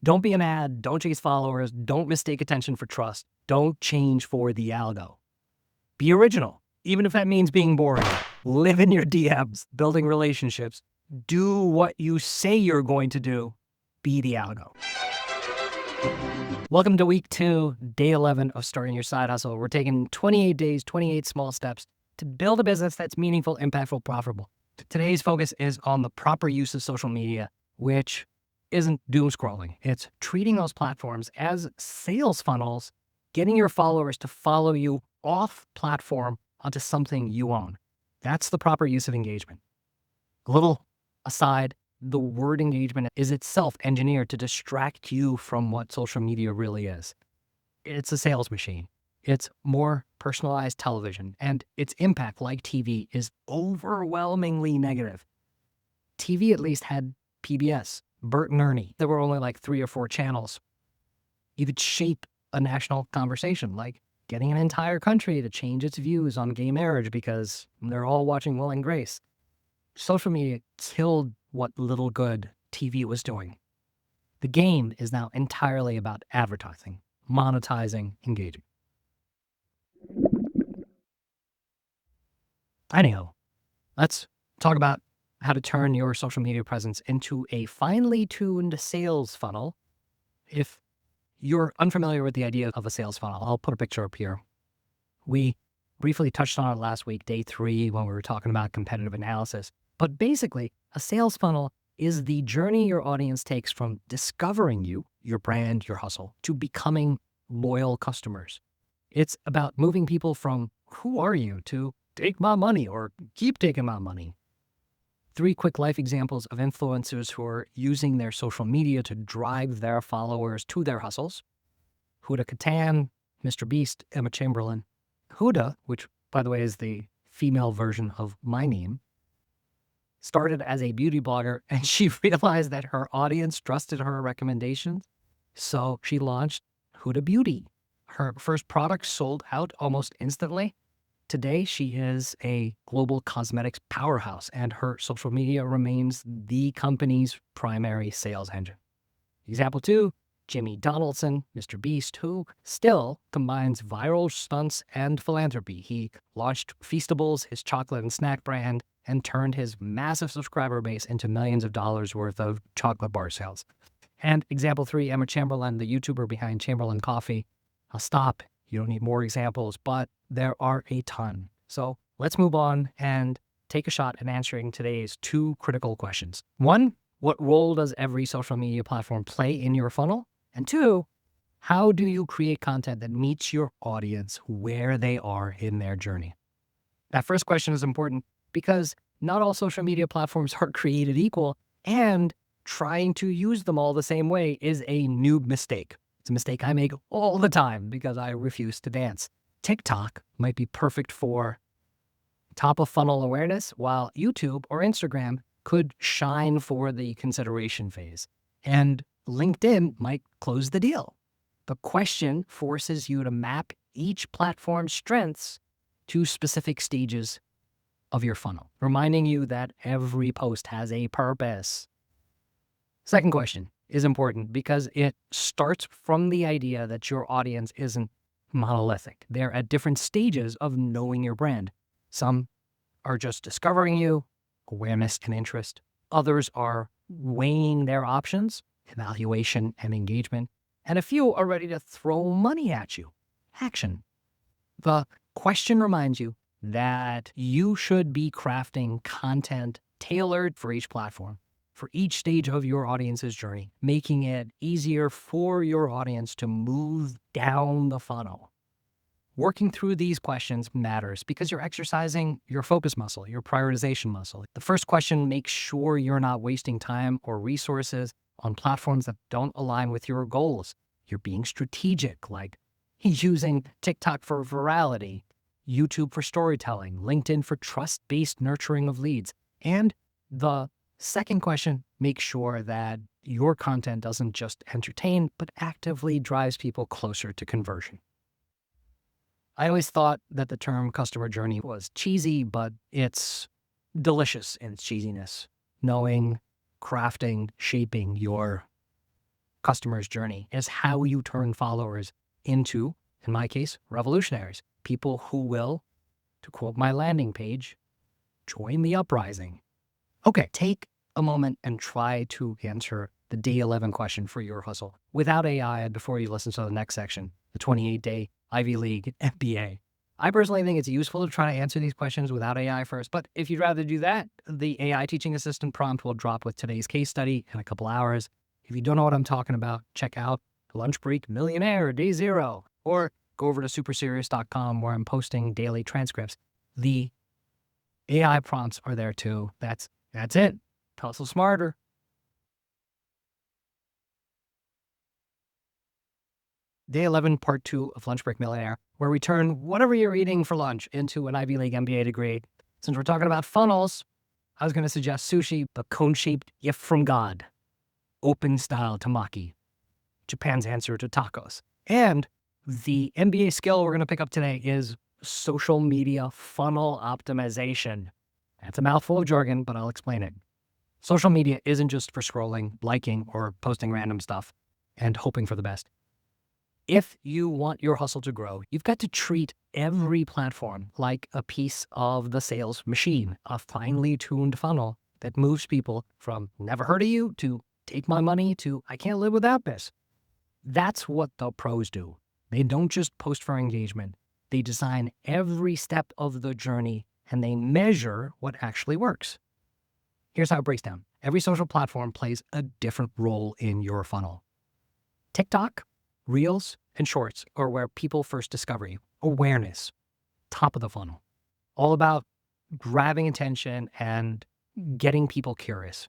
Don't be an ad. Don't chase followers. Don't mistake attention for trust. Don't change for the algo. Be original, even if that means being boring. Live in your DMs, building relationships. Do what you say you're going to do. Be the algo. Welcome to week 2, day 11 of starting your side hustle. We're taking 28 days, 28 small steps to build a business that's meaningful, impactful, profitable. Today's focus is on the proper use of social media, which isn't doom scrolling. It's treating those platforms as sales funnels, getting your followers to follow you off platform onto something you own. That's the proper use of engagement. A little aside, the word engagement is itself engineered to distract you from what social media really is. It's a sales machine. It's more personalized television, and its impact, like TV, is overwhelmingly negative. TV at least had PBS, Bert and Ernie. There were only like 3 or 4 channels. You could shape a national conversation, like getting an entire country to change its views on gay marriage because they're all watching Will and Grace. Social media killed what little good TV was doing. The game is now entirely about advertising, monetizing, engaging. Anyhow, let's talk about how to turn your social media presence into a finely tuned sales funnel. If you're unfamiliar with the idea of a sales funnel, I'll put a picture up here. We briefly touched on it last week, day 3, when we were talking about competitive analysis. But basically, a sales funnel is the journey your audience takes from discovering you, your brand, your hustle, to becoming loyal customers. It's about moving people from "who are you" to "take my money" or "keep taking my money." 3 quick life examples of influencers who are using their social media to drive their followers to their hustles. Huda Katan, Mr. Beast, Emma Chamberlain. Huda, which by the way is the female version of my name, started as a beauty blogger, and she realized that her audience trusted her recommendations. So she launched Huda Beauty. Her first product sold out almost instantly. Today, she is a global cosmetics powerhouse, and her social media remains the company's primary sales engine. Example 2, Jimmy Donaldson, Mr. Beast, who still combines viral stunts and philanthropy. He launched Feastables, his chocolate and snack brand, and turned his massive subscriber base into millions of dollars worth of chocolate bar sales. And example 3, Emma Chamberlain, the YouTuber behind Chamberlain Coffee. I'll stop. You don't need more examples, but there are a ton. So let's move on and take a shot at answering today's 2 critical questions. 1, what role does every social media platform play in your funnel? And 2, how do you create content that meets your audience where they are in their journey? That first question is important because not all social media platforms are created equal, and trying to use them all the same way is a noob mistake. It's a mistake I make all the time because I refuse to dance. TikTok might be perfect for top of funnel awareness, while YouTube or Instagram could shine for the consideration phase. And LinkedIn might close the deal. The question forces you to map each platform's strengths to specific stages of your funnel, reminding you that every post has a purpose. Second question is important because it starts from the idea that your audience isn't monolithic. They're at different stages of knowing your brand. Some are just discovering you, awareness and interest. Others are weighing their options, evaluation and engagement. And a few are ready to throw money at you, action. The question reminds you that you should be crafting content tailored for each platform, for each stage of your audience's journey, making it easier for your audience to move down the funnel. Working through these questions matters because you're exercising your focus muscle, your prioritization muscle. The first question makes sure you're not wasting time or resources on platforms that don't align with your goals. You're being strategic, like using TikTok for virality, YouTube for storytelling, LinkedIn for trust-based nurturing of leads. And the second question, make sure that your content doesn't just entertain, but actively drives people closer to conversion. I always thought that the term customer journey was cheesy, but it's delicious in its cheesiness. Knowing, crafting, shaping your customer's journey is how you turn followers into, in my case, revolutionaries, people who will, to quote my landing page, join the uprising. Okay, take a moment and try to answer the day 11 question for your hustle without AI before you listen to the next section, the 28-day Ivy League MBA. I personally think it's useful to try to answer these questions without AI first, but if you'd rather do that, the AI teaching assistant prompt will drop with today's case study in a couple hours. If you don't know what I'm talking about, check out Lunch Break Millionaire Day 0, or go over to superserious.com where I'm posting daily transcripts. The AI prompts are there too. That's it. Hustle smarter. Day 11, part 2 of Lunch Break Millionaire, where we turn whatever you're eating for lunch into an Ivy League MBA degree. Since we're talking about funnels, I was going to suggest sushi, the cone-shaped gift from God, open-style tamaki, Japan's answer to tacos. And the MBA skill we're going to pick up today is social media funnel optimization. That's a mouthful of jargon, but I'll explain it. Social media isn't just for scrolling, liking, or posting random stuff and hoping for the best. If you want your hustle to grow, you've got to treat every platform like a piece of the sales machine, a finely tuned funnel that moves people from never heard of you to take my money to I can't live without this. That's what the pros do. They don't just post for engagement. They design every step of the journey and they measure what actually works. Here's how it breaks down. Every social platform plays a different role in your funnel. TikTok, Reels, and Shorts are where people first discover you. Awareness, top of the funnel. All about grabbing attention and getting people curious.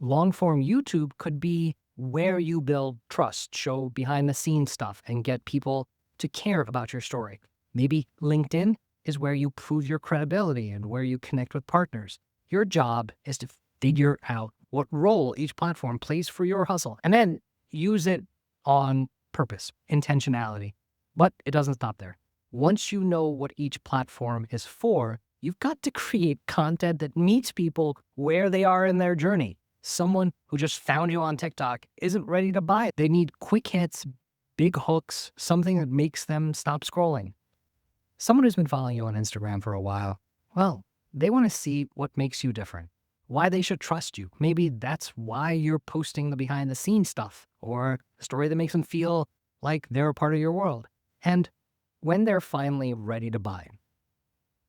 Long-form YouTube could be where you build trust, show behind-the-scenes stuff, and get people to care about your story. Maybe LinkedIn is where you prove your credibility and where you connect with partners. Your job is to figure out what role each platform plays for your hustle and then use it on purpose, intentionality. But it doesn't stop there. Once you know what each platform is for, you've got to create content that meets people where they are in their journey. Someone who just found you on TikTok isn't ready to buy it. They need quick hits, big hooks, something that makes them stop scrolling. Someone who's been following you on Instagram for a while, well, they want to see what makes you different, why they should trust you. Maybe that's why you're posting the behind the scenes stuff or a story that makes them feel like they're a part of your world. And when they're finally ready to buy,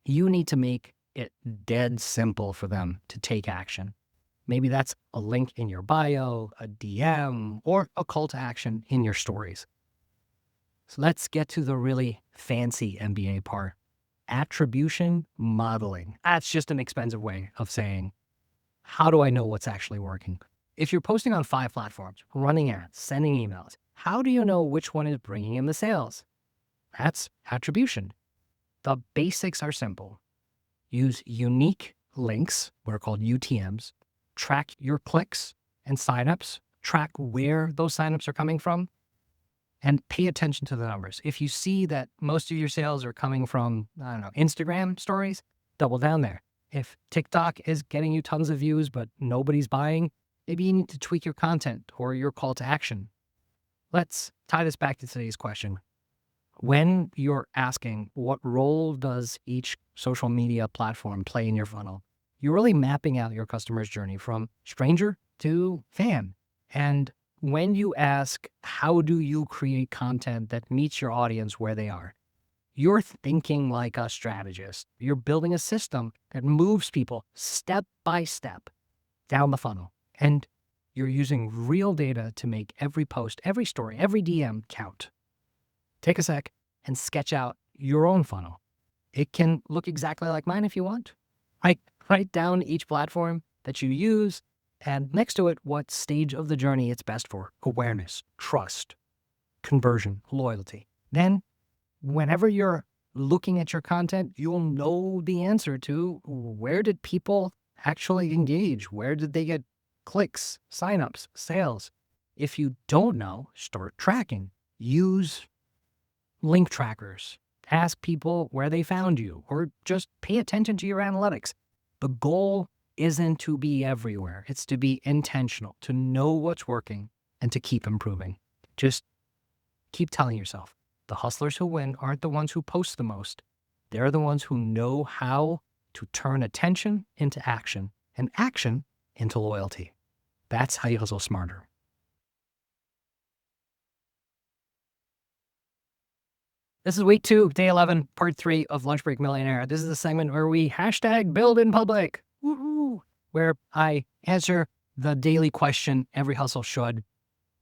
you need to make it dead simple for them to take action. Maybe that's a link in your bio, a DM, or a call to action in your stories. So let's get to the really fancy MBA part. Attribution modeling. That's just an expensive way of saying, how do I know what's actually working? If you're posting on 5 platforms, running ads, sending emails, how do you know which one is bringing in the sales? That's attribution. The basics are simple. Use unique links, what are called UTMs, track your clicks and signups, track where those signups are coming from, and pay attention to the numbers. If you see that most of your sales are coming from, Instagram stories, double down there. If TikTok is getting you tons of views, but nobody's buying, maybe you need to tweak your content or your call to action. Let's tie this back to today's question. When you're asking what role does each social media platform play in your funnel, you're really mapping out your customer's journey from stranger to fan. And when you ask, how do you create content that meets your audience where they are? You're thinking like a strategist. You're building a system that moves people step by step down the funnel. And you're using real data to make every post, every story, every DM count. Take a sec and sketch out your own funnel. It can look exactly like mine if you want. Write down each platform that you use and next to it, what stage of the journey it's best for. Awareness, trust, conversion, loyalty. Then whenever you're looking at your content, you'll know the answer to where did people actually engage? Where did they get clicks, signups, sales? If you don't know, start tracking. Use link trackers. Ask people where they found you, or just pay attention to your analytics. The goal isn't to be everywhere. It's to be intentional, to know what's working, and to keep improving. Just keep telling yourself, the hustlers who win aren't the ones who post the most. They're the ones who know how to turn attention into action and action into loyalty. That's how you hustle smarter. This is week 2, day 11, part 3 of Lunch Break Millionaire. This is the segment where we #build in public, woohoo, where I answer the daily question every hustle should,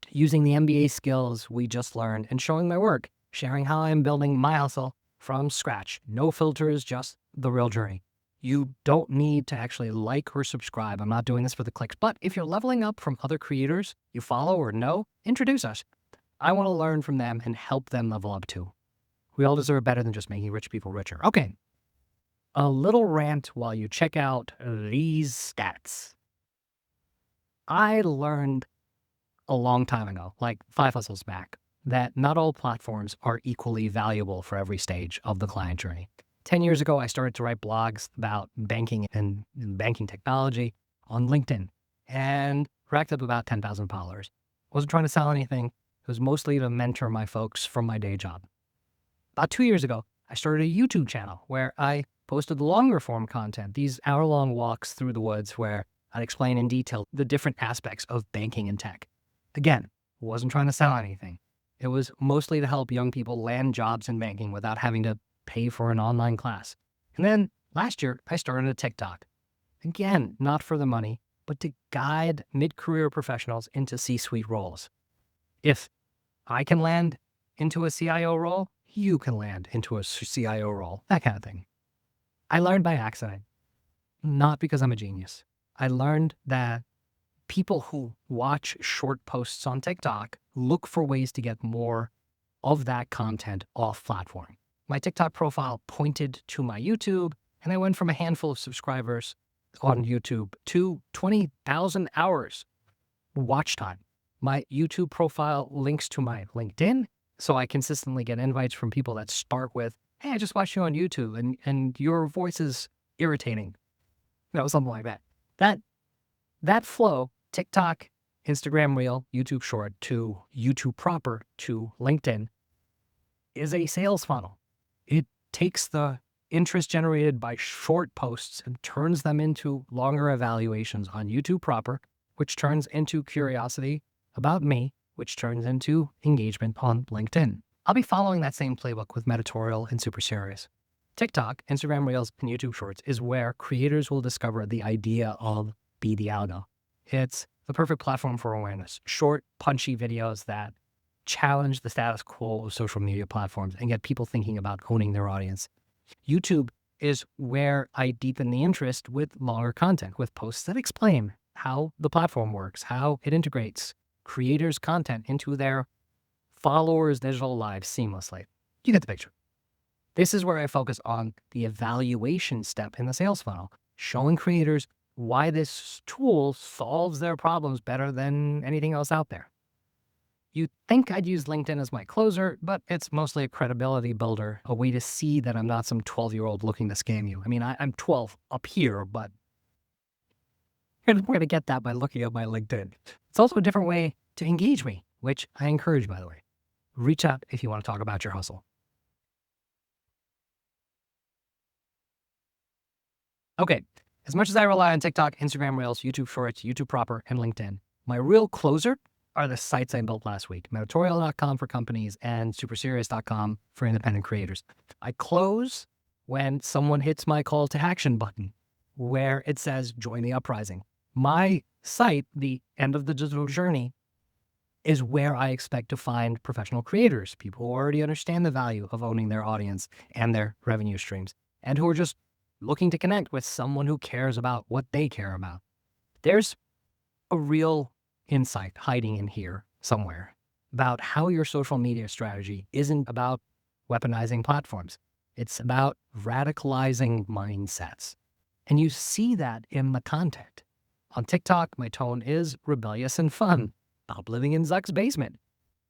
using the MBA skills we just learned and showing my work, sharing how I'm building my hustle from scratch. No filters, just the real journey. You don't need to actually like or subscribe. I'm not doing this for the clicks, but if you're leveling up from other creators you follow or know, introduce us. I want to learn from them and help them level up too. We all deserve better than just making rich people richer. Okay, a little rant while you check out these stats. I learned a long time ago, like 5 hustles back, that not all platforms are equally valuable for every stage of the client journey. 10 years ago, I started to write blogs about banking and banking technology on LinkedIn and racked up about 10,000 followers. Wasn't trying to sell anything. It was mostly to mentor my folks from my day job. About 2 years ago, I started a YouTube channel where I posted longer form content, these hour-long walks through the woods where I'd explain in detail the different aspects of banking and tech. Again, wasn't trying to sell anything. It was mostly to help young people land jobs in banking without having to pay for an online class. And then last year, I started a TikTok. Again, not for the money, but to guide mid-career professionals into C-suite roles. If I can land into a CIO role, you can land into a CIO role, that kind of thing. I learned by accident, not because I'm a genius. I learned that people who watch short posts on TikTok look for ways to get more of that content off platform. My TikTok profile pointed to my YouTube, and I went from a handful of subscribers on YouTube to 20,000 hours watch time. My YouTube profile links to my LinkedIn, so I consistently get invites from people that start with, hey, I just watched you on YouTube and your voice is irritating. Something like that. That flow, TikTok, Instagram Reel, YouTube Short to YouTube proper to LinkedIn, is a sales funnel. It takes the interest generated by short posts and turns them into longer evaluations on YouTube proper, which turns into curiosity about me, which turns into engagement on LinkedIn. I'll be following that same playbook with Meditorial and Superserious. TikTok, Instagram Reels, and YouTube Shorts is where creators will discover the idea of Be the Algo. It's the perfect platform for awareness. Short, punchy videos that challenge the status quo of social media platforms and get people thinking about owning their audience. YouTube is where I deepen the interest with longer content, with posts that explain how the platform works, how it integrates creators' content into their followers' digital lives seamlessly. You get the picture. This is where I focus on the evaluation step in the sales funnel, showing creators why this tool solves their problems better than anything else out there. You'd think I'd use LinkedIn as my closer, but it's mostly a credibility builder, a way to see that I'm not some 12-year-old looking to scam you. I mean, I'm 12 up here, but you're going to get that by looking at my LinkedIn. It's also a different way to engage me, which I encourage, by the way. Reach out if you want to talk about your hustle. Okay, as much as I rely on TikTok, Instagram Reels, YouTube Shorts, YouTube Proper, and LinkedIn, my real closer are the sites I built last week, Meditorial.com for companies and superserious.com for independent creators. I close when someone hits my call to action button where it says, join the uprising. My site, the end of the digital journey, is where I expect to find professional creators, people who already understand the value of owning their audience and their revenue streams, and who are just looking to connect with someone who cares about what they care about. There's a real insight hiding in here somewhere about how your social media strategy isn't about weaponizing platforms. It's about radicalizing mindsets. And you see that in the content. On TikTok, my tone is rebellious and fun, about living in Zuck's basement.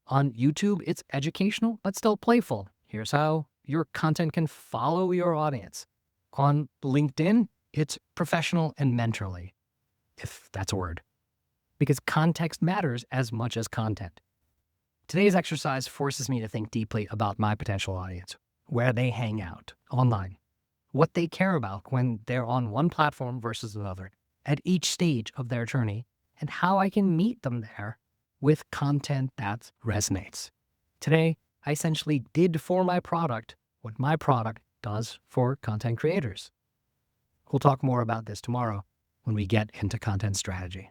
On YouTube, it's educational, but still playful. Here's how your content can follow your audience. On LinkedIn, it's professional and mentorly, if that's a word. because context matters as much as content. Today's exercise forces me to think deeply about my potential audience, where they hang out online, what they care about when they're on one platform versus another at each stage of their journey, and how I can meet them there with content that resonates. Today, I essentially did for my product what my product does for content creators. We'll talk more about this tomorrow when we get into content strategy.